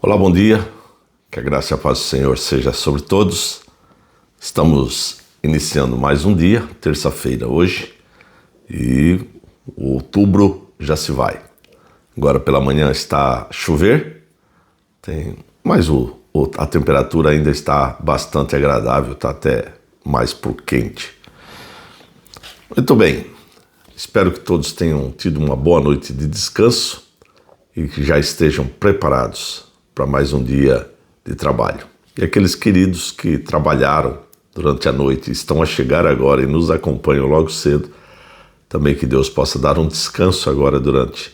Olá, bom dia, que a graça e a paz do Senhor seja sobre todos. Estamos iniciando mais um dia, terça-feira hoje, e o outubro já se vai. Agora pela manhã está a chover, mas a temperatura ainda está bastante agradável, está até mais pro quente. Muito bem, espero que todos tenham tido uma boa noite de descanso e que já estejam preparados para mais um dia de trabalho. E aqueles queridos que trabalharam durante a noite estão a chegar agora e nos acompanham logo cedo, também que Deus possa dar um descanso agora durante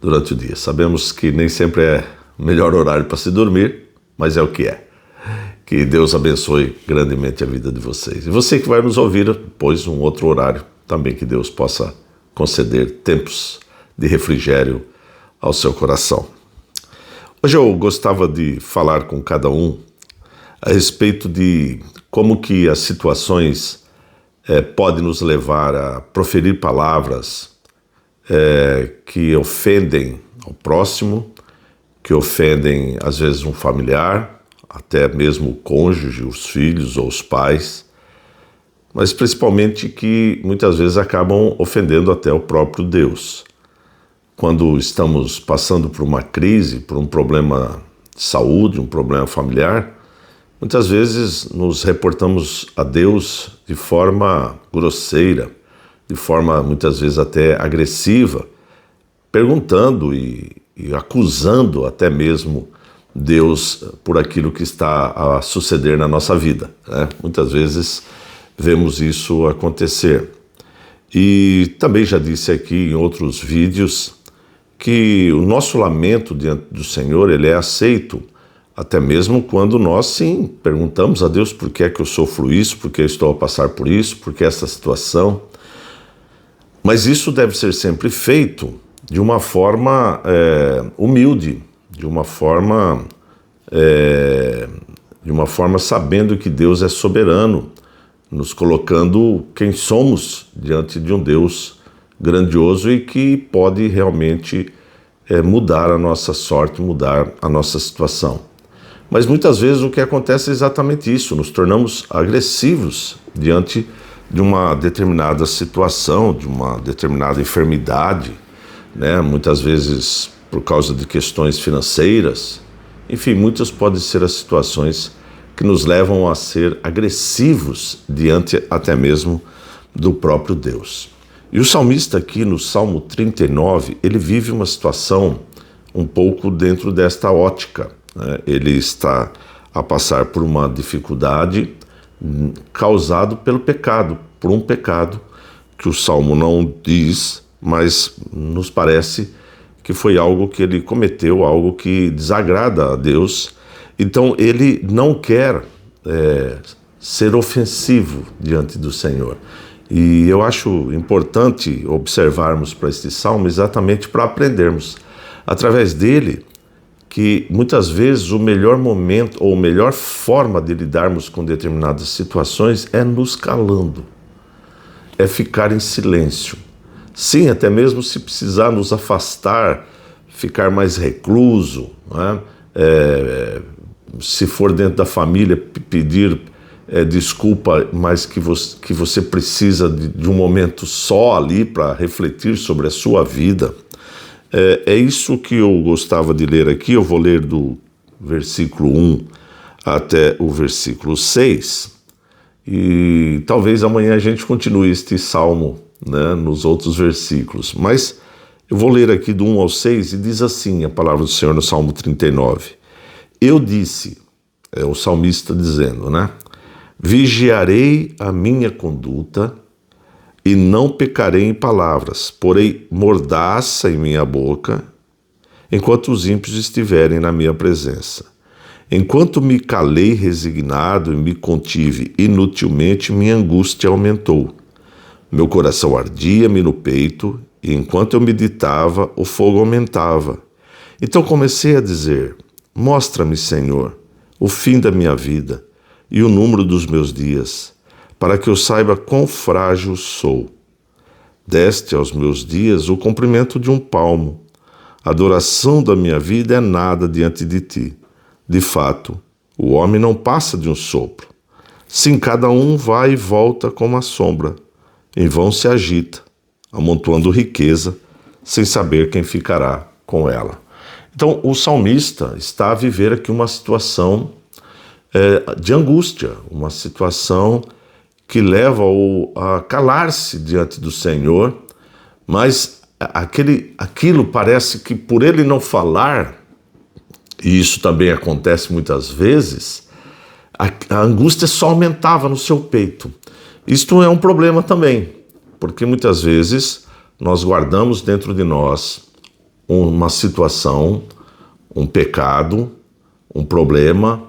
o dia. Sabemos que nem sempre é o melhor horário para se dormir, mas é o que é. Que Deus abençoe grandemente a vida de vocês. E você que vai nos ouvir depois, um outro horário, também que Deus possa conceder tempos de refrigério ao seu coração. Hoje eu gostava de falar com cada um a respeito de como que as situações podem nos levar a proferir palavras que ofendem ao próximo, que ofendem às vezes um familiar, até mesmo o cônjuge, os filhos ou os pais, mas principalmente que muitas vezes acabam ofendendo até o próprio Deus. Quando estamos passando por uma crise, por um problema de saúde, um problema familiar, muitas vezes nos reportamos a Deus de forma grosseira, de forma muitas vezes até agressiva, perguntando e acusando até mesmo Deus por aquilo que está a suceder na nossa vida, né? Muitas vezes vemos isso acontecer. E também já disse aqui em outros vídeos que o nosso lamento diante do Senhor, ele é aceito, até mesmo quando nós, sim, perguntamos a Deus por que é que eu sofro isso, por que eu estou a passar por isso, por que essa situação. Mas isso deve ser sempre feito de uma forma humilde, de uma forma sabendo que Deus é soberano, nos colocando quem somos diante de um Deus grandioso e que pode realmente mudar a nossa sorte, mudar a nossa situação. Mas muitas vezes o que acontece é exatamente isso, nos tornamos agressivos diante de uma determinada situação, de uma determinada enfermidade, né? Muitas vezes por causa de questões financeiras, enfim, muitas podem ser as situações que nos levam a ser agressivos diante até mesmo do próprio Deus. E o salmista aqui no Salmo 39, ele vive uma situação um pouco dentro desta ótica, né? Ele está a passar por uma dificuldade causado pelo pecado, por um pecado que o Salmo não diz, mas nos parece que foi algo que ele cometeu, algo que desagrada a Deus. Então ele não quer ser ofensivo diante do Senhor. E eu acho importante observarmos para este salmo exatamente para aprendermos, através dele, que muitas vezes o melhor momento ou a melhor forma de lidarmos com determinadas situações é nos calando, é ficar em silêncio. Sim, até mesmo se precisar nos afastar, ficar mais recluso, né? Se for dentro da família, pedir desculpa, mas que você precisa de um momento só ali para refletir sobre a sua vida. É isso que eu gostava de ler aqui. Eu vou ler do versículo 1 até o versículo 6, e talvez amanhã a gente continue este salmo, né, nos outros versículos, mas eu vou ler aqui do 1 ao 6 e diz assim a palavra do Senhor no Salmo 39. Eu disse, é o salmista dizendo, né? Vigiarei a minha conduta e não pecarei em palavras, porei mordaça em minha boca, enquanto os ímpios estiverem na minha presença. Enquanto me calei resignado e me contive inutilmente, minha angústia aumentou. Meu coração ardia-me no peito, e enquanto eu meditava, o fogo aumentava. Então comecei a dizer: mostra-me, Senhor, o fim da minha vida e o número dos meus dias, para que eu saiba quão frágil sou. Deste aos meus dias o comprimento de um palmo. A duração da minha vida é nada diante de ti. De fato, o homem não passa de um sopro. Sim, cada um vai e volta como a sombra. Em vão se agita, amontoando riqueza, sem saber quem ficará com ela. Então, o salmista está a viver aqui uma situação de angústia, uma situação que leva-o a calar-se diante do Senhor, mas aquilo parece que por ele não falar, e isso também acontece muitas vezes, a angústia só aumentava no seu peito. Isto é um problema também, porque muitas vezes nós guardamos dentro de nós uma situação, um pecado, um problema,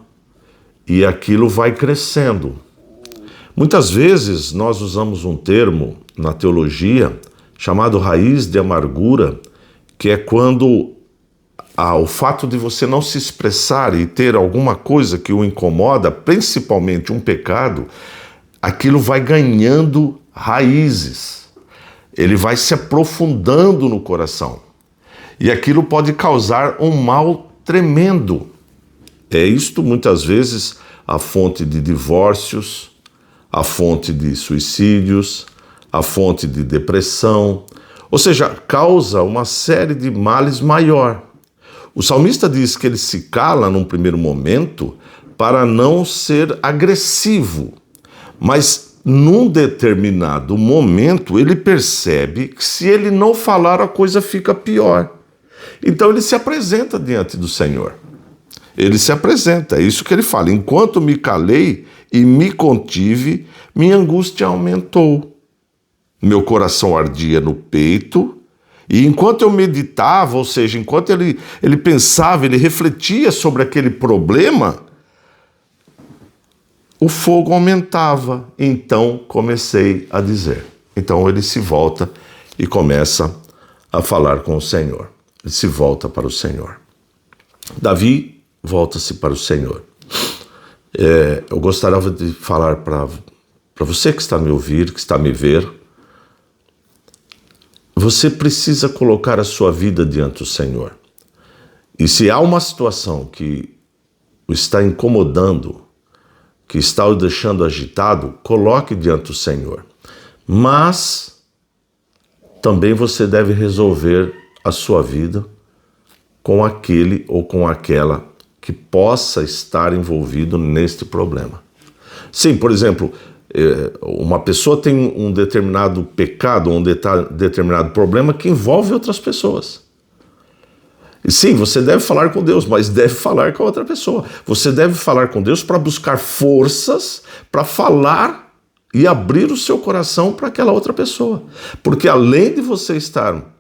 e aquilo vai crescendo. Muitas vezes nós usamos um termo na teologia chamado raiz de amargura, que é quando o fato de você não se expressar e ter alguma coisa que o incomoda, principalmente um pecado, aquilo vai ganhando raízes. Ele vai se aprofundando no coração. E aquilo pode causar um mal tremendo. É isto muitas vezes a fonte de divórcios, a fonte de suicídios, a fonte de depressão, ou seja, causa uma série de males maior. O salmista diz que ele se cala num primeiro momento para não ser agressivo, mas num determinado momento ele percebe que se ele não falar a coisa fica pior. Então ele se apresenta diante do Senhor. Ele se apresenta, é isso que ele fala. Enquanto me calei e me contive, minha angústia aumentou. Meu coração ardia no peito, e enquanto eu meditava, ou seja, enquanto ele pensava, ele refletia sobre aquele problema, o fogo aumentava. Então comecei a dizer. Então ele se volta e começa a falar com o Senhor. Ele se volta para o Senhor. Davi volta-se para o Senhor. Eu gostaria de falar para você que está me ouvindo, que está me ver, você precisa colocar a sua vida diante do Senhor. E se há uma situação que o está incomodando, que está o deixando agitado, coloque diante do Senhor. Mas também você deve resolver a sua vida com aquele ou com aquela que possa estar envolvido neste problema. Sim, por exemplo, uma pessoa tem um determinado pecado, um determinado problema que envolve outras pessoas. E sim, você deve falar com Deus, mas deve falar com a outra pessoa. Você deve falar com Deus para buscar forças para falar e abrir o seu coração para aquela outra pessoa. Porque além de você estar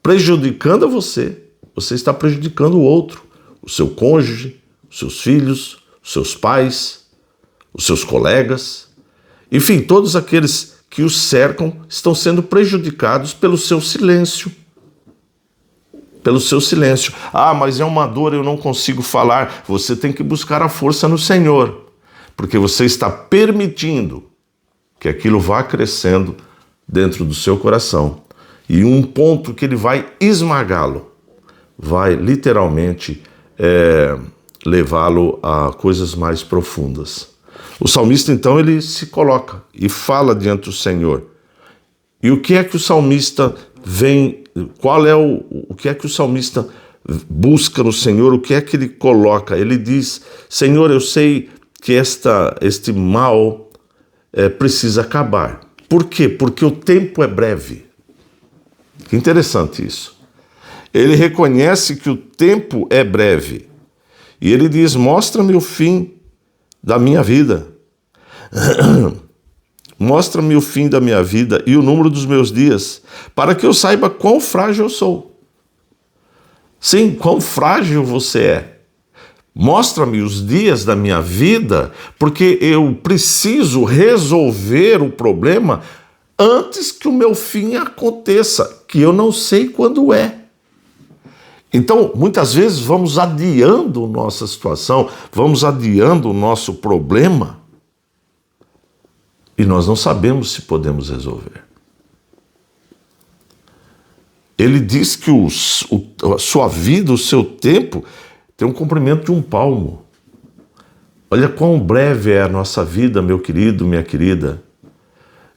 prejudicando a você, você está prejudicando o outro, o seu cônjuge, os seus filhos, os seus pais, os seus colegas. Enfim, todos aqueles que os cercam estão sendo prejudicados pelo seu silêncio. Pelo seu silêncio. Ah, mas é uma dor, eu não consigo falar. Você tem que buscar a força no Senhor, porque você está permitindo que aquilo vá crescendo dentro do seu coração. E um ponto que ele vai esmagá-lo, vai literalmente levá-lo a coisas mais profundas. O salmista, então, ele se coloca e fala diante do Senhor. E o que é que o salmista vem, o que é que o salmista busca no Senhor, o que é que ele coloca? Ele diz, Senhor, eu sei que este mal precisa acabar. Por quê? Porque o tempo é breve. Que interessante isso. Ele reconhece que o tempo é breve. E ele diz, mostra-me o fim da minha vida. Mostra-me o fim da minha vida e o número dos meus dias, para que eu saiba quão frágil eu sou. Sim, quão frágil você é. Mostra-me os dias da minha vida, porque eu preciso resolver o problema antes que o meu fim aconteça, que eu não sei quando é. Então, muitas vezes vamos adiando nossa situação, vamos adiando o nosso problema e nós não sabemos se podemos resolver. Ele diz que a sua vida, o seu tempo, tem um comprimento de um palmo. Olha quão breve é a nossa vida, meu querido, minha querida.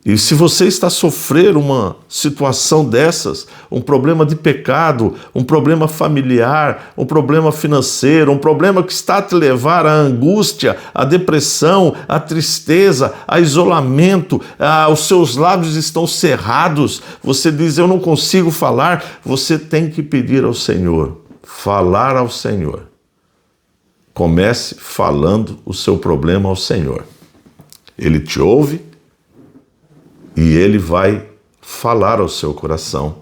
E se você está sofrendo uma situação dessas, um problema de pecado, um problema familiar, um problema financeiro, um problema que está a te levar à angústia, à depressão, à tristeza, a isolamento, os seus lábios estão cerrados, você diz, eu não consigo falar, você tem que pedir ao Senhor, falar ao Senhor. Comece falando o seu problema ao Senhor. Ele te ouve, e Ele vai falar ao seu coração,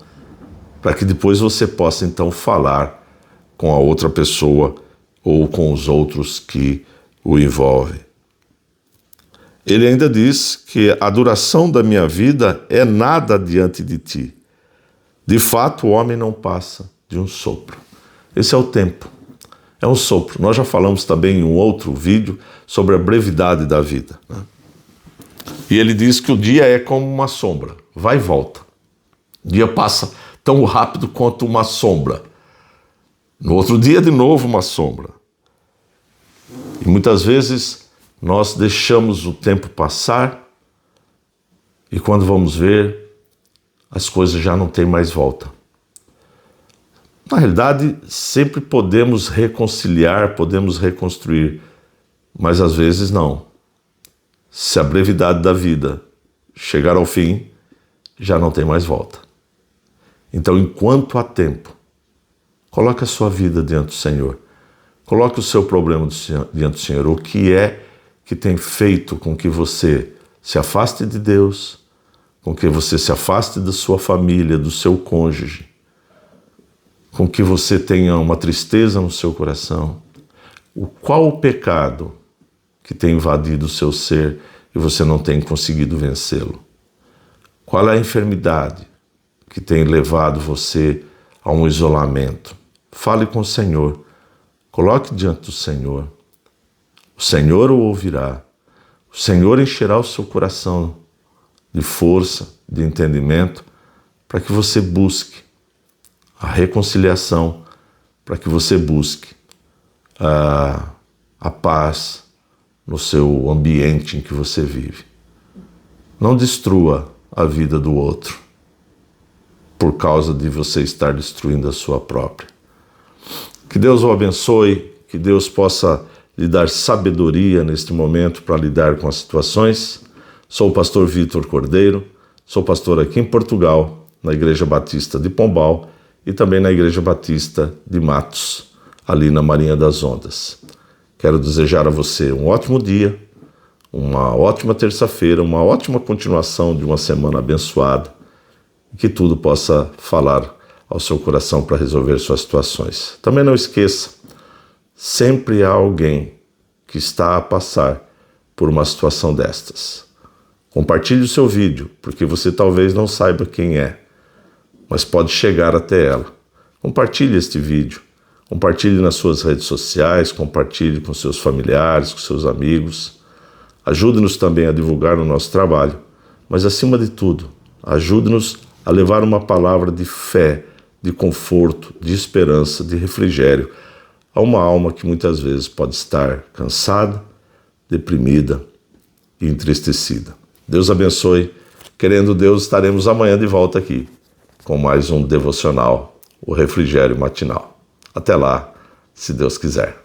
para que depois você possa então falar com a outra pessoa ou com os outros que o envolvem. Ele ainda diz que a duração da minha vida é nada diante de ti. De fato, o homem não passa de um sopro. Esse é o tempo. É um sopro. Nós já falamos também em um outro vídeo sobre a brevidade da vida, né? E ele diz que o dia é como uma sombra, vai e volta. O dia passa tão rápido quanto uma sombra. No outro dia, de novo, uma sombra. E muitas vezes nós deixamos o tempo passar e quando vamos ver, as coisas já não têm mais volta. Na realidade, sempre podemos reconciliar, podemos reconstruir, mas às vezes não. Se a brevidade da vida chegar ao fim, já não tem mais volta. Então, enquanto há tempo, coloque a sua vida diante do Senhor. Coloque o seu problema diante do Senhor. O que é que tem feito com que você se afaste de Deus, com que você se afaste da sua família, do seu cônjuge, com que você tenha uma tristeza no seu coração? Qual o pecado que tem invadido o seu ser e você não tem conseguido vencê-lo? Qual é a enfermidade que tem levado você a um isolamento? Fale com o Senhor, coloque diante do Senhor. O Senhor o ouvirá, o Senhor encherá o seu coração de força, de entendimento, para que você busque a reconciliação, para que você busque a paz no seu ambiente em que você vive. Não destrua a vida do outro por causa de você estar destruindo a sua própria. Que Deus o abençoe, que Deus possa lhe dar sabedoria neste momento para lidar com as situações. Sou o pastor Vitor Cordeiro, sou pastor aqui em Portugal, na Igreja Batista de Pombal e também na Igreja Batista de Matos, ali na Marinha das Ondas. Quero desejar a você um ótimo dia, uma ótima terça-feira, uma ótima continuação de uma semana abençoada e que tudo possa falar ao seu coração para resolver suas situações. Também não esqueça, sempre há alguém que está a passar por uma situação destas. Compartilhe o seu vídeo, porque você talvez não saiba quem é, mas pode chegar até ela. Compartilhe este vídeo. Compartilhe nas suas redes sociais, compartilhe com seus familiares, com seus amigos. Ajude-nos também a divulgar o nosso trabalho, mas acima de tudo, ajude-nos a levar uma palavra de fé, de conforto, de esperança, de refrigério a uma alma que muitas vezes pode estar cansada, deprimida e entristecida. Deus abençoe. Querendo Deus, estaremos amanhã de volta aqui com mais um devocional, o Refrigério Matinal. Até lá, se Deus quiser.